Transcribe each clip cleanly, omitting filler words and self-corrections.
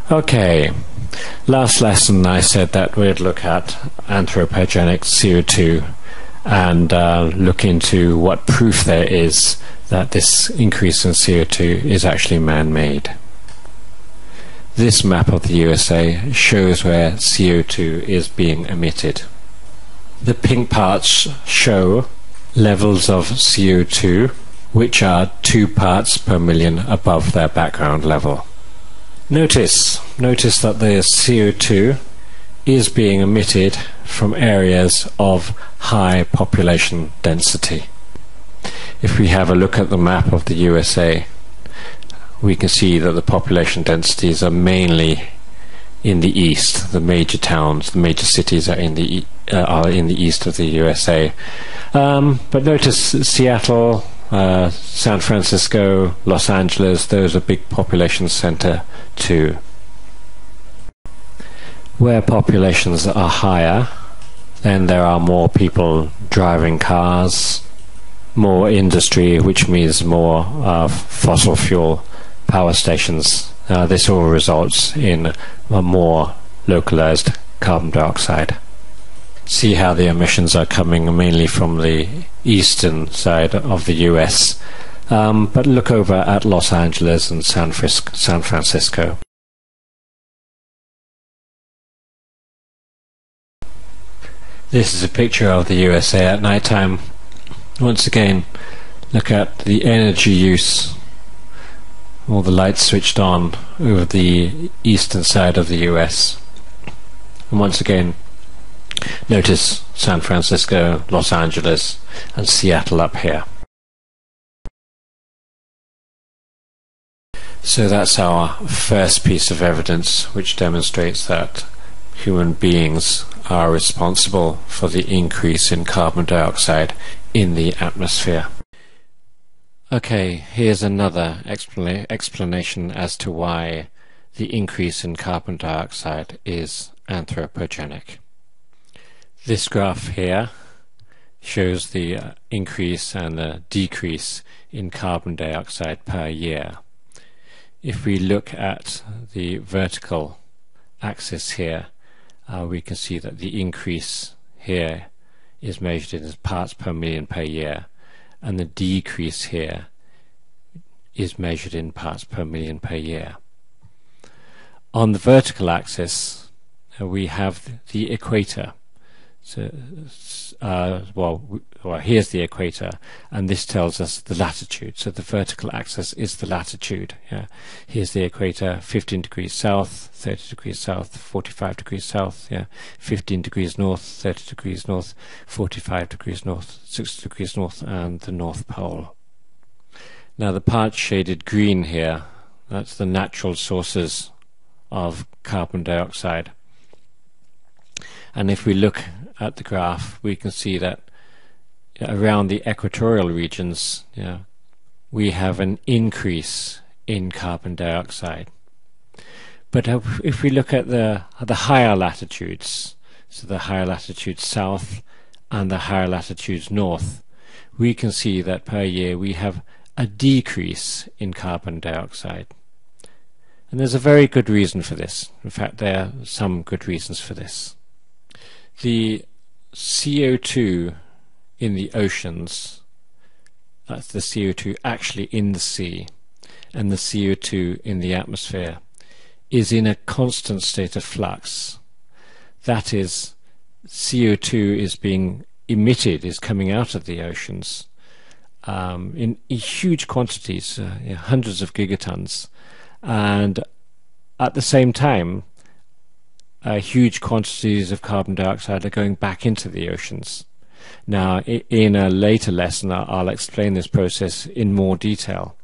Okay, last lesson I said that we'd look at anthropogenic CO2 and look into what proof there is that this increase in CO2 is actually man-made. This map of the USA shows where CO2 is being emitted. The pink parts show levels of CO2 which are 2 parts per million above their background level. Notice that the CO2 is being emitted from areas of high population density. If we have a look at the map of the USA, we can see that the population densities are mainly in the east. The major towns, the major cities are in the east of the USA. But notice Seattle, San Francisco, Los Angeles, those are big population center too. Where populations are higher, then there are more people driving cars, more industry, which means more fossil fuel power stations. This all results in a more localized carbon dioxide. See how the emissions are coming mainly from the eastern side of the US, but look over at Los Angeles and San Francisco. This is a picture of the USA at night time. Once again, look at the energy use. All the lights switched on over the eastern side of the US. And once again, notice San Francisco, Los Angeles, and Seattle up here. So that's our first piece of evidence which demonstrates that human beings are responsible for the increase in carbon dioxide in the atmosphere. Okay, here's another explanation as to why the increase in carbon dioxide is anthropogenic. This graph here shows the increase and the decrease in carbon dioxide per year. If we look at the vertical axis here, we can see that the increase here is measured in parts per million per year, and the decrease here is measured in parts per million per year. On the vertical axis, we have the equator. So, here's the equator, and this tells us the latitude. So the vertical axis is the latitude. Yeah. Here's the equator: 15 degrees south, 30 degrees south, 45 degrees south. Yeah. 15 degrees north, 30 degrees north, 45 degrees north, 60 degrees north, and the North Pole. Now the part shaded green here, that's the natural sources of carbon dioxide. And if we look at the graph, we can see that around the equatorial regions, we have an increase in carbon dioxide. But if we look at the higher latitudes, so the higher latitudes south and the higher latitudes north, we can see that per year we have a decrease in carbon dioxide. And there's a very good reason for this. In fact, there are some good reasons for this. The CO2 in the oceans, that's the CO2 actually in the sea, and the CO2 in the atmosphere, is in a constant state of flux. That is, CO2 is being emitted, is coming out of the oceans in huge quantities, hundreds of gigatons, and at the same time huge quantities of carbon dioxide are going back into the oceans. Now, in a later lesson, I'll explain this process in more detail.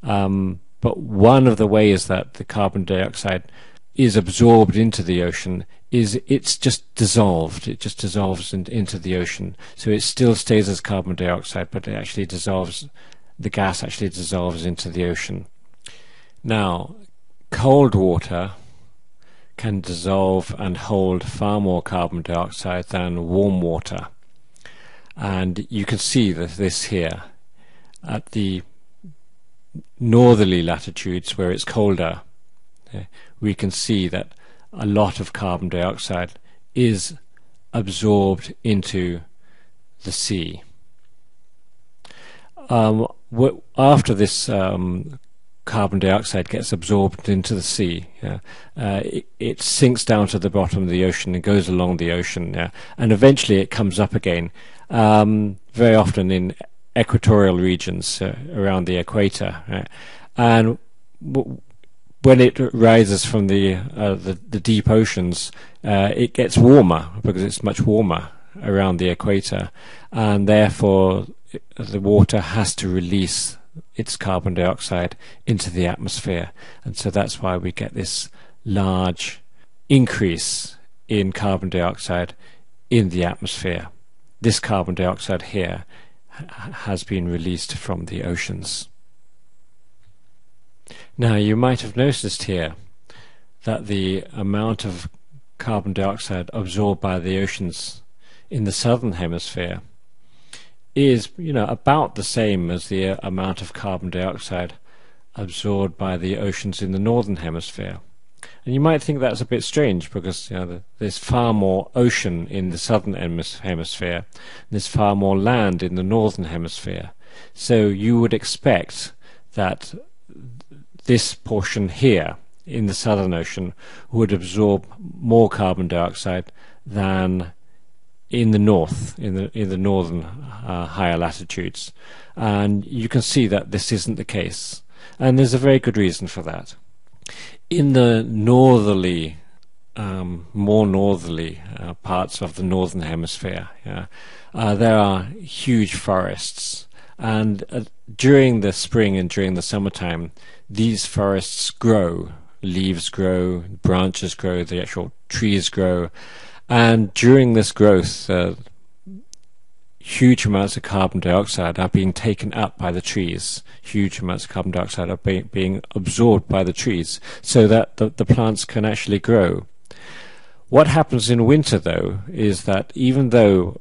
But one of the ways that the carbon dioxide is absorbed into the ocean is it's just dissolved. It just dissolves into the ocean. So it still stays as carbon dioxide, but it actually dissolves. The gas actually dissolves into the ocean. Now, cold water can dissolve and hold far more carbon dioxide than warm water. And you can see this here at the northerly latitudes where it's colder. we can see that a lot of carbon dioxide is absorbed into the sea. After this carbon dioxide gets absorbed into the sea, it sinks down to the bottom of the ocean and goes along the ocean, and eventually it comes up again, very often in equatorial regions around the equator, and when it rises from the deep oceans, it gets warmer because it's much warmer around the equator, and therefore the water has to release its carbon dioxide into the atmosphere, and so that's why we get this large increase in carbon dioxide in the atmosphere. This carbon dioxide here has been released from the oceans. Now, you might have noticed here that the amount of carbon dioxide absorbed by the oceans in the southern hemisphere is, about the same as the amount of carbon dioxide absorbed by the oceans in the northern hemisphere. And you might think that's a bit strange because there's far more ocean in the southern hemisphere, there's far more land in the northern hemisphere. So you would expect that this portion here in the Southern Ocean would absorb more carbon dioxide than in the north, in the northern higher latitudes. And you can see that this isn't the case. And there's a very good reason for that. In the northerly, more northerly parts of the northern hemisphere, there are huge forests. And during the spring and during the summertime, these forests grow, leaves grow, branches grow, the actual trees grow, and during this growth, huge amounts of carbon dioxide are being taken up by the trees. Huge amounts of carbon dioxide are being absorbed by the trees, so that the plants can actually grow. What happens in winter, though, is that even though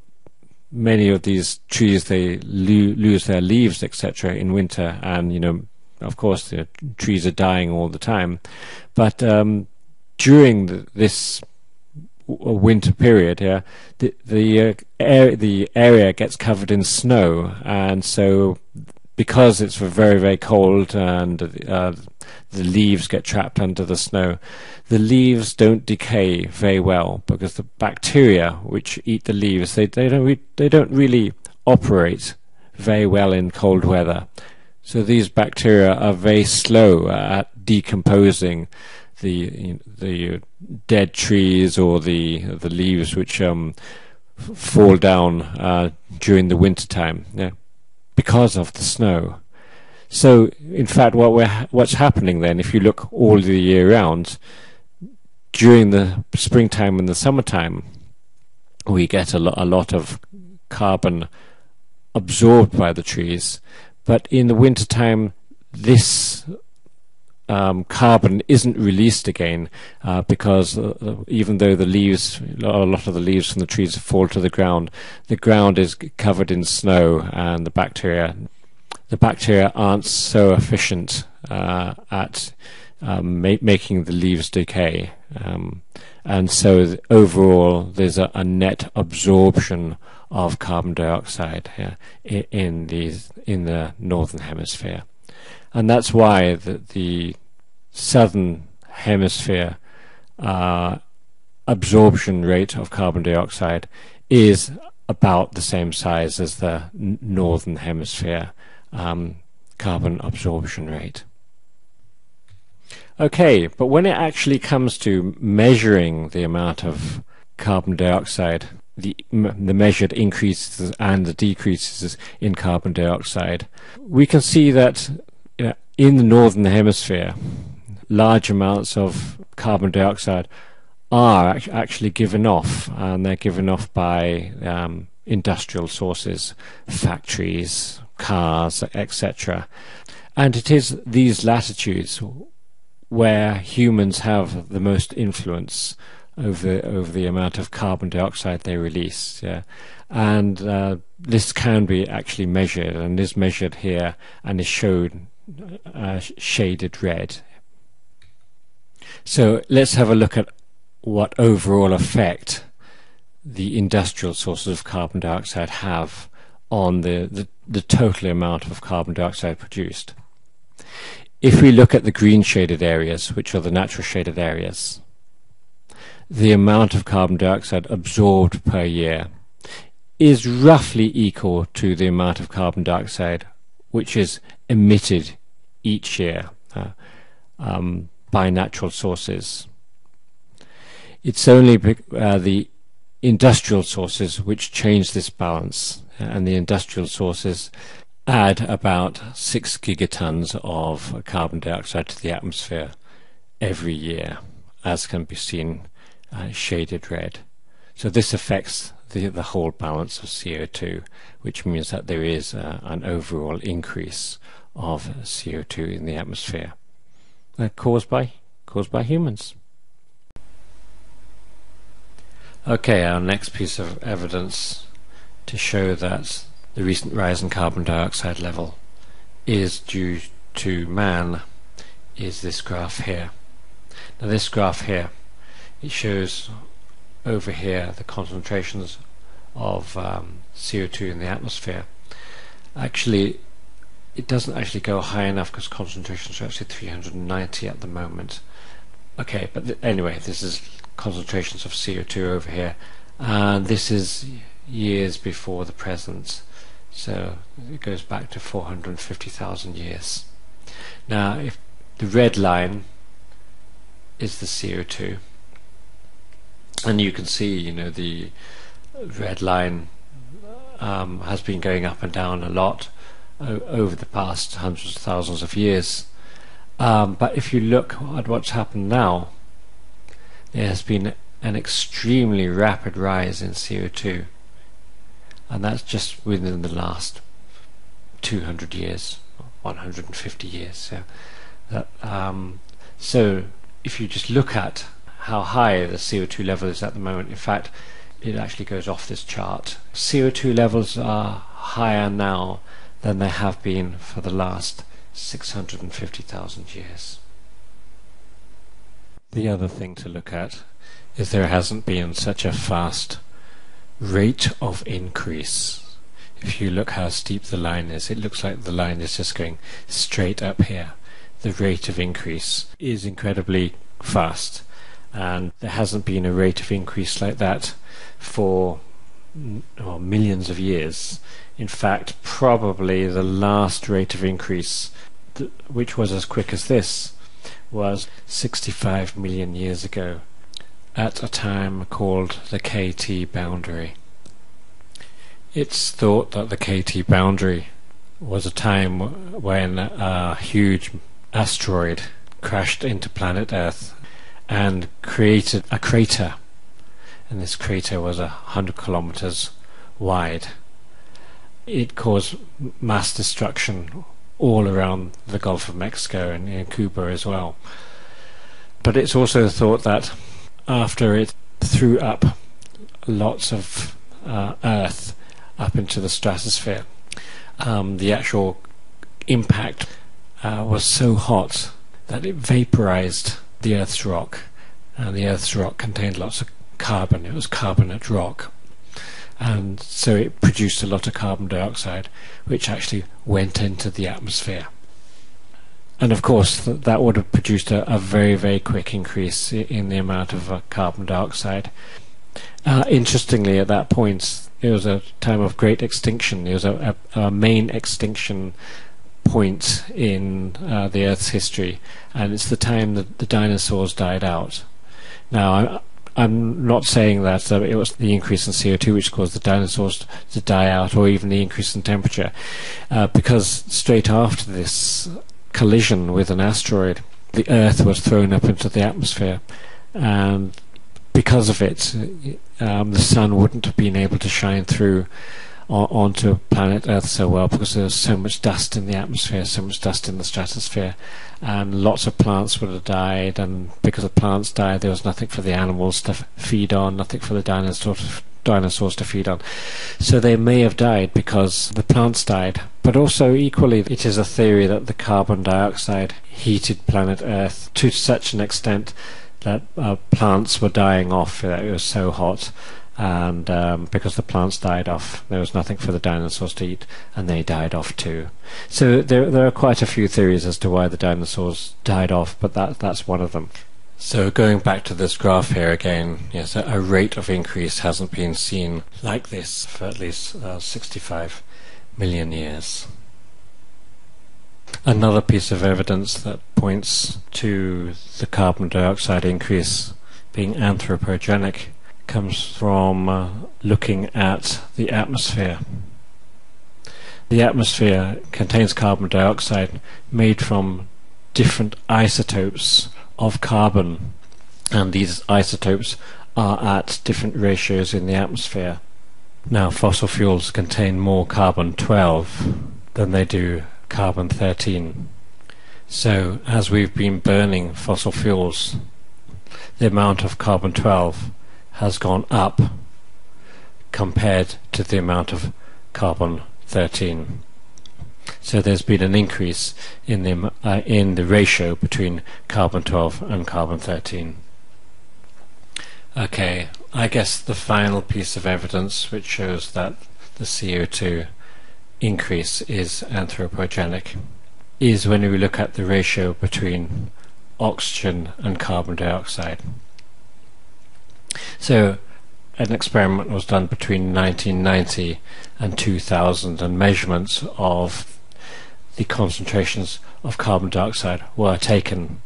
many of these trees, they lose their leaves, etc., in winter, and of course the trees are dying all the time, but during this winter period, the area gets covered in snow, and so because it's very, very cold and the leaves get trapped under the snow, the leaves don't decay very well because the bacteria which eat the leaves, they don't really operate very well in cold weather. So these bacteria are very slow at decomposing the dead trees or the leaves which fall down during the winter time, because of the snow. So in fact, what's happening then, if you look all the year round, during the springtime and the summertime, we get a lot of carbon absorbed by the trees, but in the wintertime, this carbon isn't released again because even though the leaves, a lot of the leaves from the trees fall to the ground is covered in snow, and the bacteria aren't so efficient at making the leaves decay, and so overall there's a net absorption of carbon dioxide in the northern hemisphere. And that's why the southern hemisphere absorption rate of carbon dioxide is about the same size as the northern hemisphere carbon absorption rate. Okay, but when it actually comes to measuring the amount of carbon dioxide, the measured increases and the decreases in carbon dioxide, we can see that in the northern hemisphere, large amounts of carbon dioxide are actually given off, and they're given off by industrial sources, factories, cars, etc. And it is these latitudes where humans have the most influence over the amount of carbon dioxide they release. And this can be actually measured, and is measured here and is showed shaded red. So let's have a look at what overall effect the industrial sources of carbon dioxide have on the total amount of carbon dioxide produced. If we look at the green shaded areas, which are the natural shaded areas, the amount of carbon dioxide absorbed per year is roughly equal to the amount of carbon dioxide which is emitted each year by natural sources. It's only the industrial sources which change this balance, and the industrial sources add about 6 gigatons of carbon dioxide to the atmosphere every year, as can be seen shaded red. So this affects the whole balance of CO2, which means that there is an overall increase of CO2 in the atmosphere caused by humans. Okay, our next piece of evidence to show that the recent rise in carbon dioxide level is due to man is this graph here. Now this graph here, it shows over here the concentrations of CO2 in the atmosphere. Actually, it doesn't actually go high enough because concentrations are actually 390 at the moment. Okay, but anyway, this is concentrations of CO2 over here, and this is years before the present, so it goes back to 450,000 years. Now, if the red line is the CO2, and you can see, you know, the red line has been going up and down a lot over the past hundreds of thousands of years. But if you look at what's happened now, there has been an extremely rapid rise in CO2, and that's just within the last 200 years, 150 years. So if you just look at how high the CO2 level is at the moment, in fact it actually goes off this chart. CO2 levels are higher now than they have been for the last 650,000 years. The other thing to look at is there hasn't been such a fast rate of increase. If you look how steep the line is, it looks like the line is just going straight up here. The rate of increase is incredibly fast, and there hasn't been a rate of increase like that for millions of years. In fact, probably the last rate of increase which was as quick as this was 65 million years ago, at a time called the KT boundary. It's thought that the KT boundary was a time when a huge asteroid crashed into planet Earth and created a crater, and this crater was 100 kilometers wide. It caused mass destruction all around the Gulf of Mexico and in Cuba as well. But it's also thought that after it threw up lots of earth up into the stratosphere, the actual impact was so hot that it vaporized the Earth's rock, and the Earth's rock contained lots of carbon. It was carbonate rock, and so it produced a lot of carbon dioxide, which actually went into the atmosphere. And of course that would have produced a very, very quick increase in the amount of carbon dioxide. Interestingly, at that point it was a time of great extinction. It was a main extinction point in the Earth's history, and it's the time that the dinosaurs died out. Now, I'm not saying that it was the increase in CO2 which caused the dinosaurs to die out, or even the increase in temperature, because straight after this collision with an asteroid, the Earth was thrown up into the atmosphere, and because of it, the sun wouldn't have been able to shine through onto planet Earth so well, because there was so much dust in the atmosphere, so much dust in the stratosphere, and lots of plants would have died, and because the plants died there was nothing for the animals to feed on, nothing for the dinosaurs dinosaurs to feed on. So they may have died because the plants died. But also equally, it is a theory that the carbon dioxide heated planet Earth to such an extent that plants were dying off. It was so hot, and because the plants died off, there was nothing for the dinosaurs to eat, and they died off too. So there are quite a few theories as to why the dinosaurs died off, but that's one of them. So going back to this graph here again, yes, a rate of increase hasn't been seen like this for at least 65 million years. Another piece of evidence that points to the carbon dioxide increase being anthropogenic comes from looking at the atmosphere. The atmosphere contains carbon dioxide made from different isotopes of carbon, and these isotopes are at different ratios in the atmosphere. Now, fossil fuels contain more carbon-12 than they do carbon-13. So, as we've been burning fossil fuels, the amount of carbon-12 has gone up compared to the amount of carbon-13. So there's been an increase in the ratio between carbon-12 and carbon-13. Okay, I guess the final piece of evidence which shows that the CO2 increase is anthropogenic is when we look at the ratio between oxygen and carbon dioxide. So an experiment was done between 1990 and 2000, and measurements of the concentrations of carbon dioxide were taken,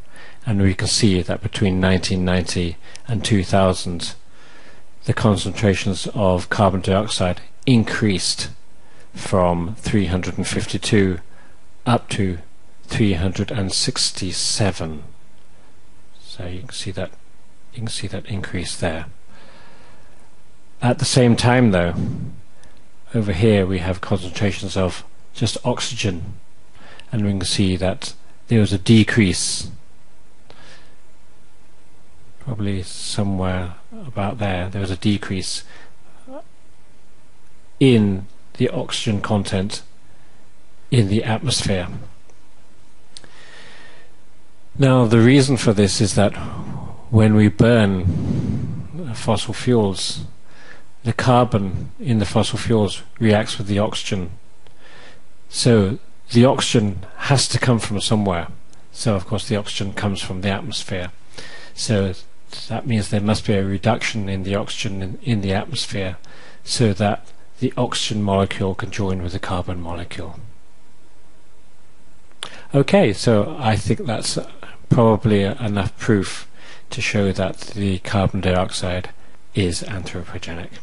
and we can see that between 1990 and 2000 the concentrations of carbon dioxide increased from 352 up to 367. So you can see that increase there. At the same time though, over here we have concentrations of just oxygen, and we can see that there was a decrease, probably somewhere about there was a decrease in the oxygen content in the atmosphere. Now the reason for this is that when we burn fossil fuels, the carbon in the fossil fuels reacts with the oxygen. So the oxygen has to come from somewhere. So of course the oxygen comes from the atmosphere. So that means there must be a reduction in the oxygen in the atmosphere so that the oxygen molecule can join with the carbon molecule. Okay, so I think that's probably enough proof to show that the carbon dioxide is anthropogenic.